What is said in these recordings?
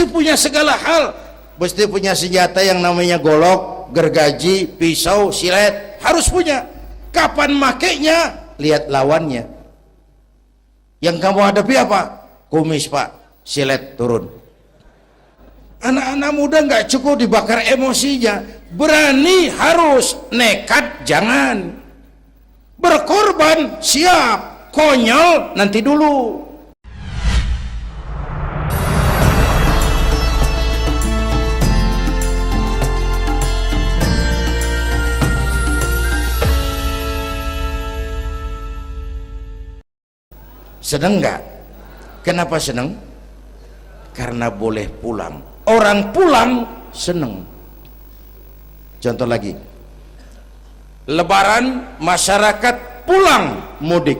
mesti punya segala hal, mesti punya senjata yang namanya golok, gergaji, pisau, silet, harus punya. Kapan makainya? Lihat lawannya. Yang kamu hadapi apa? Kumis pak, silet turun. Anak-anak muda nggak cukup dibakar emosinya, berani harus, nekat jangan. Berkorban siap, konyol nanti dulu. Seneng nggak? Kenapa seneng? Karena boleh pulang. Orang pulang seneng. Contoh lagi, Lebaran masyarakat pulang mudik,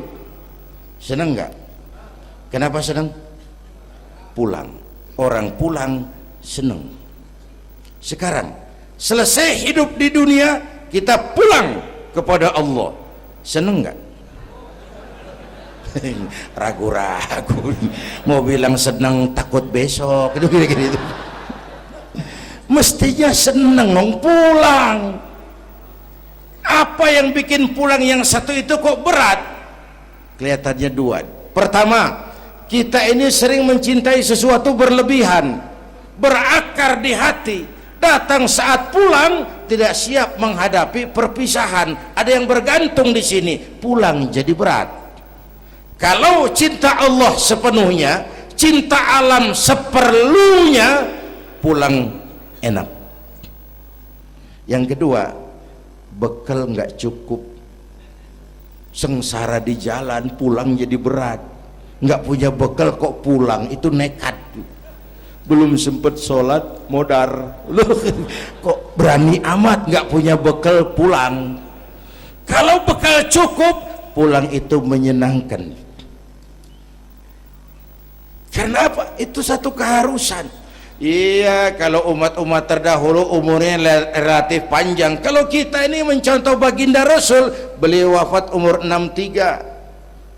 seneng nggak? Kenapa seneng? Pulang. Orang pulang seneng. Sekarang selesai hidup di dunia, kita pulang kepada Allah, seneng nggak? Ragu-ragu, mau bilang senang takut besok gitu. Mestinya seneng dong pulang. Apa yang bikin pulang yang satu itu kok berat? Kelihatannya dua. Pertama, kita ini sering mencintai sesuatu berlebihan, berakar di hati. Datang saat pulang tidak siap menghadapi perpisahan. Ada yang bergantung di sini, pulang jadi berat. Kalau cinta Allah sepenuhnya, cinta alam seperlunya, pulang enak. Yang kedua, bekal nggak cukup, sengsara di jalan, pulang jadi berat. Nggak punya bekal kok pulang, itu nekat. Belum sempet sholat modar, kok berani amat nggak punya bekal pulang. Kalau bekal cukup, pulang itu menyenangkan. Karena apa? Itu satu keharusan. Iya, kalau umat-umat terdahulu umurnya relatif panjang. Kalau kita ini mencontoh baginda Rasul, beliau wafat umur 63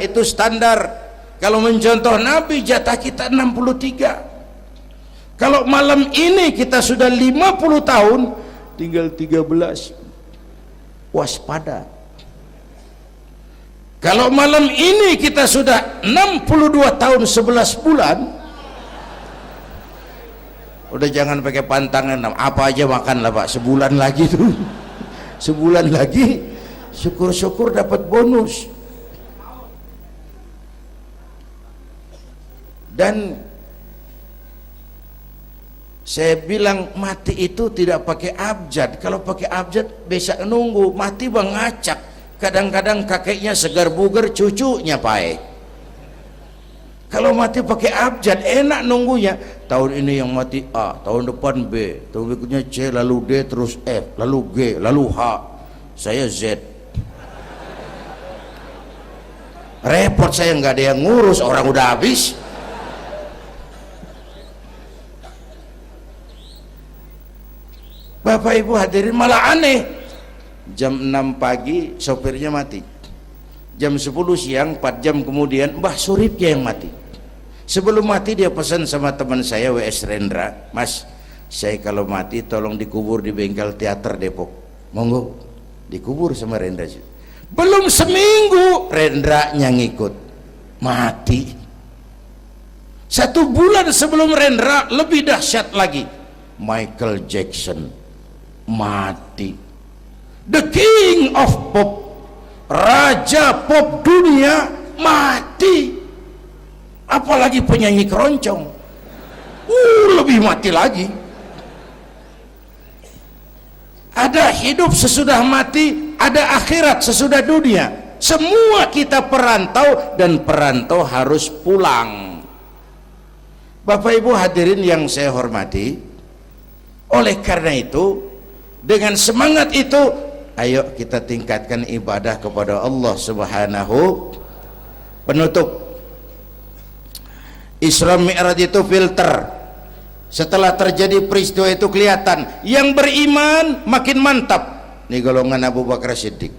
itu standar. Kalau mencontoh Nabi, jatah kita 63. Kalau malam ini kita sudah 50 tahun, tinggal 13. Waspada. Kalau malam ini kita sudah 62 tahun 11 bulan, udah jangan pakai pantangan, apa aja makan lah pak, sebulan lagi tuh, sebulan lagi, syukur-syukur dapat bonus. Dan saya bilang mati itu tidak pakai abjad. Kalau pakai abjad besok nunggu, mati bang ngacak. Kadang-kadang kakeknya segar bugar, cucunya baik. Kalau mati pakai abjad enak nunggunya. Tahun ini yang mati A, tahun depan B, tahun berikutnya C, lalu D, terus F, lalu G, lalu H. Saya Z. Repot saya, nggak ada yang ngurus, orang udah habis. Bapak Ibu hadirin, malah aneh. Jam 6 pagi sopirnya mati, jam 10 siang 4 jam kemudian Mbah Suripnya yang mati. Sebelum mati dia pesan sama teman saya W.S. Rendra, Mas, saya kalau mati tolong dikubur di bengkel teater Depok. Monggo, dikubur sama Rendra. Belum seminggu Rendranya ngikut, mati. 1 bulan sebelum Rendra, lebih dahsyat lagi, Michael Jackson mati. The King of Pop, raja pop dunia, mati. Apalagi penyanyi keroncong, lebih mati lagi. Ada hidup sesudah mati, ada akhirat sesudah dunia. Semua kita perantau, dan perantau harus pulang. Bapak Ibu hadirin yang saya hormati, oleh karena itu, dengan semangat itu, ayo kita tingkatkan ibadah kepada Allah Subhanahu. Penutup, Isra Mi'raj itu filter. Setelah terjadi peristiwa itu kelihatan, yang beriman makin mantap, ini golongan Abu Bakar Siddiq.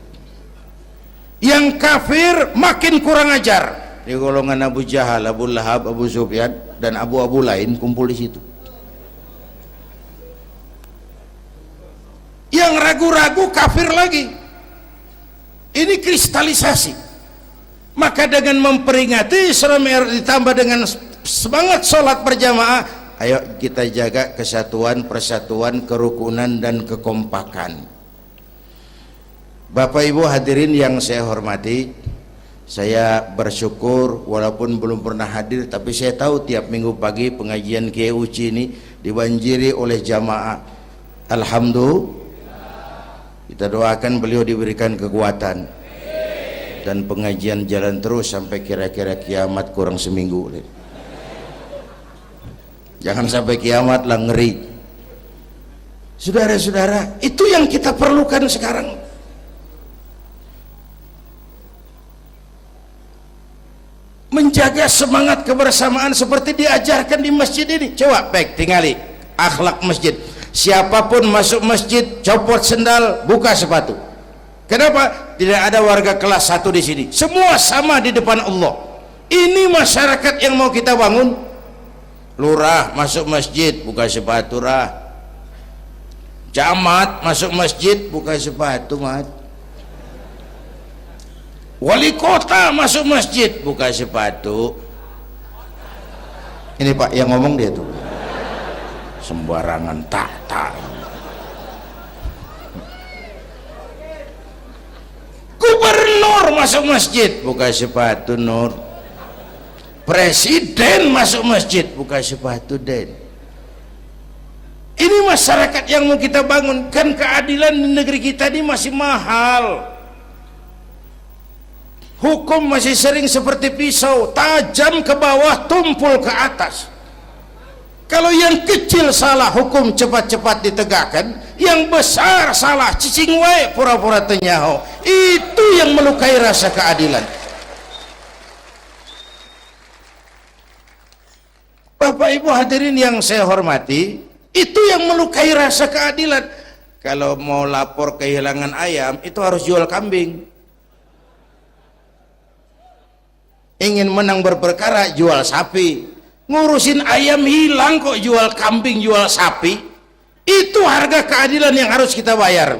Yang kafir makin kurang ajar, ini golongan Abu Jahal, Abu Lahab, Abu Sufyan. dan abu-abu lain kumpul di situ. Yang ragu-ragu kafir lagi. Ini kristalisasi. Maka dengan memperingati Isra Mi'raj ditambah dengan semangat sholat berjamaah, ayo kita jaga kesatuan, persatuan, kerukunan dan kekompakan. Bapak Ibu hadirin yang saya hormati, saya bersyukur walaupun belum pernah hadir, tapi saya tahu tiap minggu pagi pengajian Kiai Uci ini dibanjiri oleh jamaah. Alhamdulillah, kita doakan beliau diberikan kekuatan dan pengajian jalan terus sampai kira-kira kiamat, kurang seminggu. Jangan sampai kiamat lah, ngeri. Saudara-saudara, itu yang kita perlukan sekarang. Menjaga semangat kebersamaan seperti diajarkan di masjid ini. Coba baik tingali akhlak masjid. Siapapun masuk masjid copot sendal, buka sepatu. Kenapa? Tidak ada warga kelas 1 di sini. Semua sama di depan Allah. Ini masyarakat yang mau kita bangun. Lurah masuk masjid buka sepatu, rah. Camat masuk masjid buka sepatu, mat. Wali kota masuk masjid buka sepatu. Ini Pak yang ngomong dia tuh. Sembarangan tak. Gubernur masuk masjid buka sepatu, Nur. Presiden masuk masjid buka sepatu, Den. Ini masyarakat yang mau kita bangun. Kan keadilan di negeri kita ini masih mahal. Hukum masih sering seperti pisau, tajam ke bawah, tumpul ke atas. Kalau yang kecil salah, hukum cepat-cepat ditegakkan. Yang besar salah, cicing wae, pura-pura tenyaho. Itu yang melukai rasa keadilan. Bapak Ibu hadirin yang saya hormati, itu yang melukai rasa keadilan. Kalau mau lapor kehilangan ayam, itu harus jual kambing. Ingin menang berperkara, jual sapi. Ngurusin ayam hilang kok jual kambing, jual sapi. Itu harga keadilan yang harus kita bayar.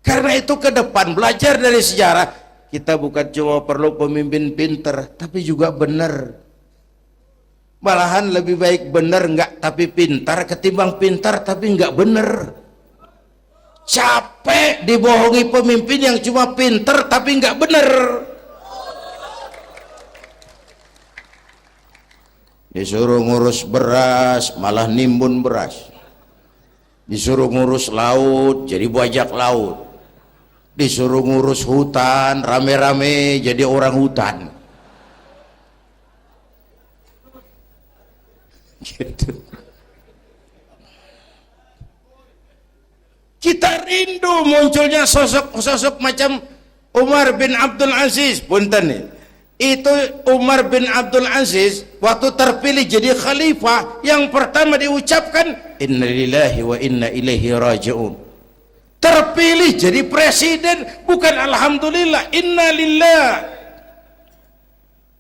Karena itu ke depan belajar dari sejarah, kita bukan cuma perlu pemimpin pinter, tapi juga benar. Malahan lebih baik benar enggak tapi pintar ketimbang pintar tapi enggak benar. Capek dibohongi pemimpin yang cuma pintar tapi enggak benar. Disuruh ngurus beras malah nimbun beras, disuruh ngurus laut jadi bajak laut, disuruh ngurus hutan rame-rame jadi orang hutan. Gitu. Kita rindu munculnya sosok-sosok macam Umar bin Abdul Aziz. Punten nih, itu Umar bin Abdul Aziz waktu terpilih jadi khalifah, yang pertama diucapkan innalillahi wa inna ilaihi raji'un. Terpilih jadi presiden, bukan alhamdulillah, innalillah.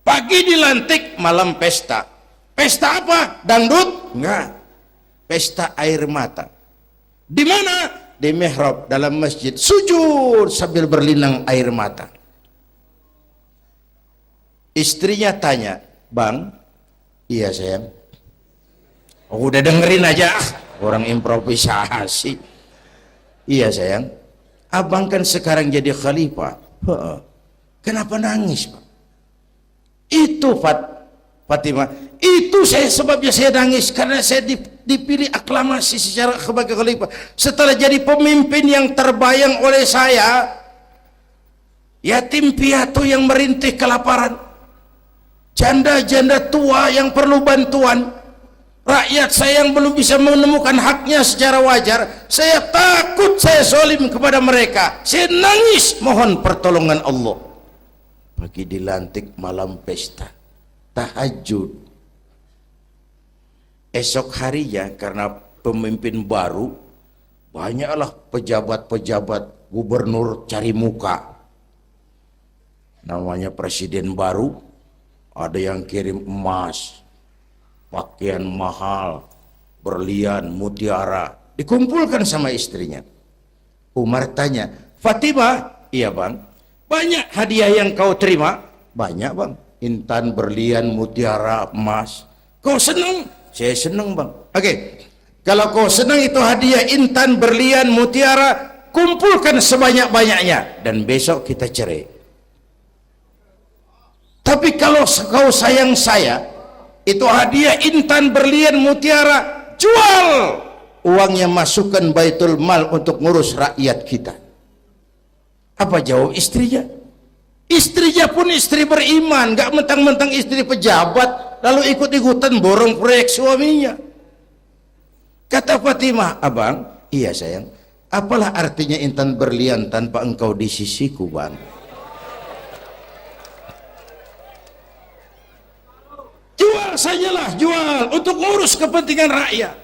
Pagi dilantik, malam pesta. Pesta apa? Dangdut? Enggak. Pesta air mata. Di mana? Di mihrab dalam masjid, sujud sambil berlinang air mata. Istrinya tanya, "Bang?" "Iya sayang." "Oh, udah dengerin aja, orang improvisasi." "Iya sayang, abang kan sekarang jadi khalifah." "Kenapa nangis, Pak?" "Itu Fatimah, itu sebabnya saya nangis, karena saya dipilih aklamasi secara sebagai khalifah. Setelah jadi pemimpin yang terbayang oleh saya, yatim piatu yang merintih kelaparan, janda-janda tua yang perlu bantuan, rakyat saya yang belum bisa menemukan haknya secara wajar, saya takut saya zalim kepada mereka. Saya nangis mohon pertolongan Allah." Pagi dilantik, malam pesta, tahajud. Esok harinya karena pemimpin baru, banyaklah pejabat-pejabat, gubernur cari muka. Namanya presiden baru, ada yang kirim emas, pakaian mahal, berlian, mutiara, dikumpulkan sama istrinya. Umar tanya, Fatimah, iya bang, banyak hadiah yang kau terima? Banyak bang, intan, berlian, mutiara, emas. Kau senang? Saya senang bang. Oke, kalau kau senang itu hadiah intan, berlian, mutiara, kumpulkan sebanyak-banyaknya dan besok kita cerai. Tapi kalau kau sayang saya, itu hadiah intan, berlian, mutiara, jual, uangnya masukkan baitul mal untuk ngurus rakyat kita. Apa jawab istrinya? Istrinya pun istri beriman, gak mentang-mentang istri pejabat lalu ikut-ikutan borong proyek suaminya. Kata Fatimah, abang, iya sayang, apalah artinya intan berlian tanpa engkau di sisiku bang? Jual sajalah, jual untuk ngurus kepentingan rakyat.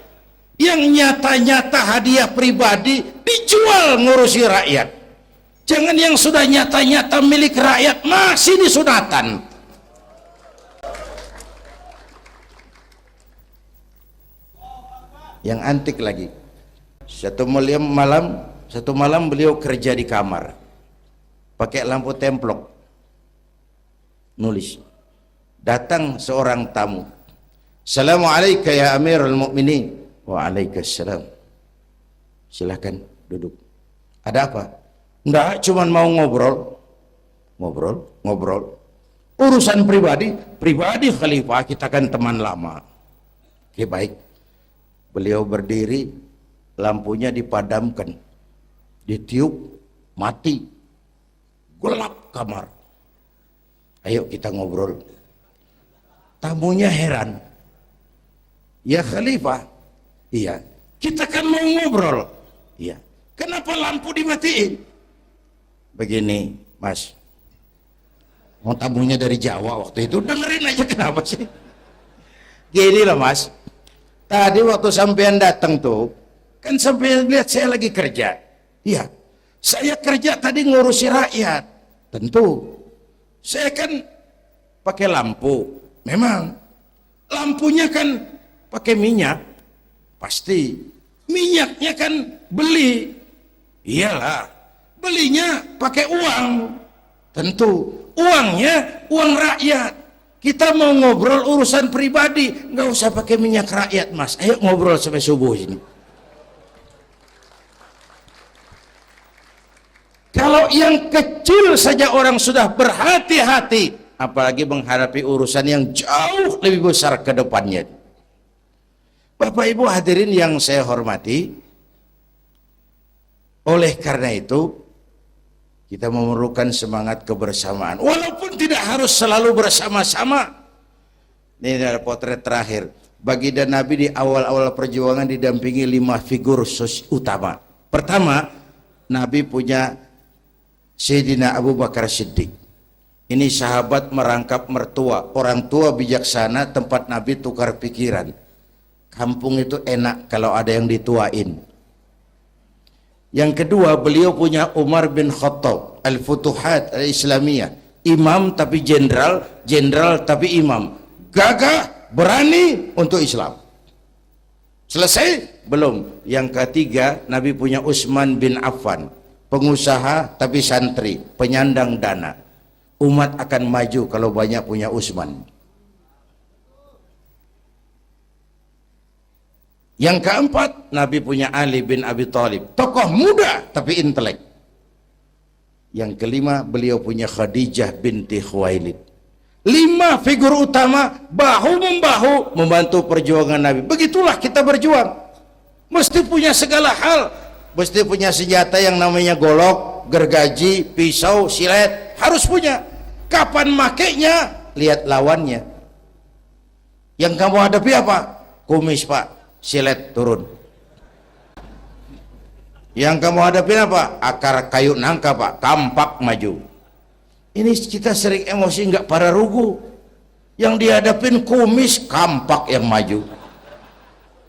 Yang nyata-nyata hadiah pribadi dijual ngurusi rakyat. Jangan yang sudah nyata-nyata milik rakyat masih disunatan. Yang antik lagi. Satu malam beliau kerja di kamar. Pakai lampu templok. Nulis. Datang seorang tamu. Assalamualaikum ya Amirul Mukminin. Waalaikumsalam. Silakan duduk. Ada apa? Enggak, cuman mau ngobrol. Urusan pribadi khalifah, kita kan teman lama. Oke, baik. Beliau berdiri, lampunya dipadamkan. Ditiup, mati. Gelap kamar. Ayo kita ngobrol. Tamunya heran. Ya khalifah. Iya. Kita kan mau ngobrol. Iya. Kenapa lampu dimatiin? Begini, Mas. Mau tamunya dari Jawa waktu itu, dengerin aja kenapa sih? Gini loh Mas. Tadi waktu sampean datang tuh, kan sampean lihat saya lagi kerja. Iya. Saya kerja tadi ngurusi rakyat. Tentu. Saya kan pakai lampu. Memang lampunya kan pakai minyak, pasti minyaknya kan beli, iyalah belinya pakai uang, tentu uangnya uang rakyat. Kita mau ngobrol urusan pribadi, nggak usah pakai minyak rakyat Mas. Ayo ngobrol sampai subuh ini. Kalau yang kecil saja orang sudah berhati-hati, apalagi menghadapi urusan yang jauh lebih besar ke depannya. Bapak Ibu hadirin yang saya hormati, oleh karena itu kita memerlukan semangat kebersamaan, walaupun tidak harus selalu bersama-sama. Ini adalah potret terakhir. Baginda Nabi di awal-awal perjuangan didampingi 5 figur utama. Pertama, Nabi punya Sayyidina Abu Bakar Siddiq. Ini sahabat merangkap mertua, orang tua bijaksana, tempat Nabi tukar pikiran. Kampung itu enak kalau ada yang dituain. Yang kedua, beliau punya Umar bin Khattab, Al-Futuhat Al-Islamiyah. Imam tapi jenderal, jenderal tapi imam. Gagah, berani untuk Islam. Selesai? Belum. Yang ketiga, Nabi punya Utsman bin Affan, pengusaha tapi santri, penyandang dana. Umat akan maju kalau banyak punya Utsman. Yang keempat, Nabi punya Ali bin Abi Thalib, tokoh muda tapi intelek. Yang kelima, beliau punya Khadijah binti Khuwailid. 5 figur utama bahu-membahu membantu perjuangan Nabi. Begitulah kita berjuang. Mesti punya segala hal. Mesti punya senjata yang namanya golok, gergaji, pisau, silet. Harus punya. Kapan makainya? Lihat lawannya. Yang kamu hadapi apa? Kumis pak, silet turun. Yang kamu hadapi apa? Akar kayu nangka pak, kampak maju. Ini kita sering emosi nggak para rugu. Yang dihadapin kumis, kampak yang maju.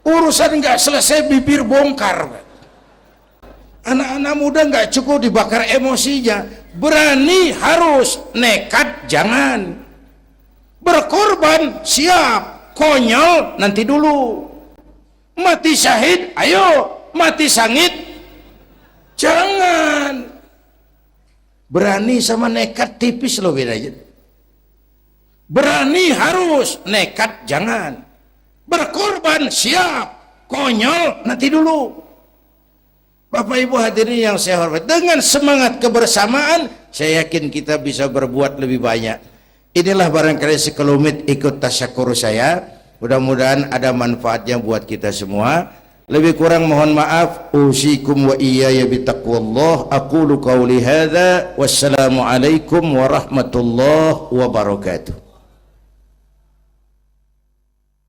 Urusan nggak selesai bibir bongkar. Anak-anak muda nggak cukup dibakar emosinya. Berani harus, nekat jangan. Berkorban siap, konyol nanti dulu, mati syahid ayo, mati sangit jangan. Berani sama nekat tipis loh bedanya. Berani harus, nekat jangan. Berkorban siap, konyol nanti dulu. Bapak Ibu hadirin yang saya hormati, dengan semangat kebersamaan saya yakin kita bisa berbuat lebih banyak. Inilah barangkali sekelumit ikut tasyakur saya, mudah-mudahan ada manfaatnya buat kita semua. Lebih kurang mohon maaf. Usikum wa iyaya bitaqwallah. Aqulu qawli hadza wassalamu alaikum warahmatullahi wabarakatuh.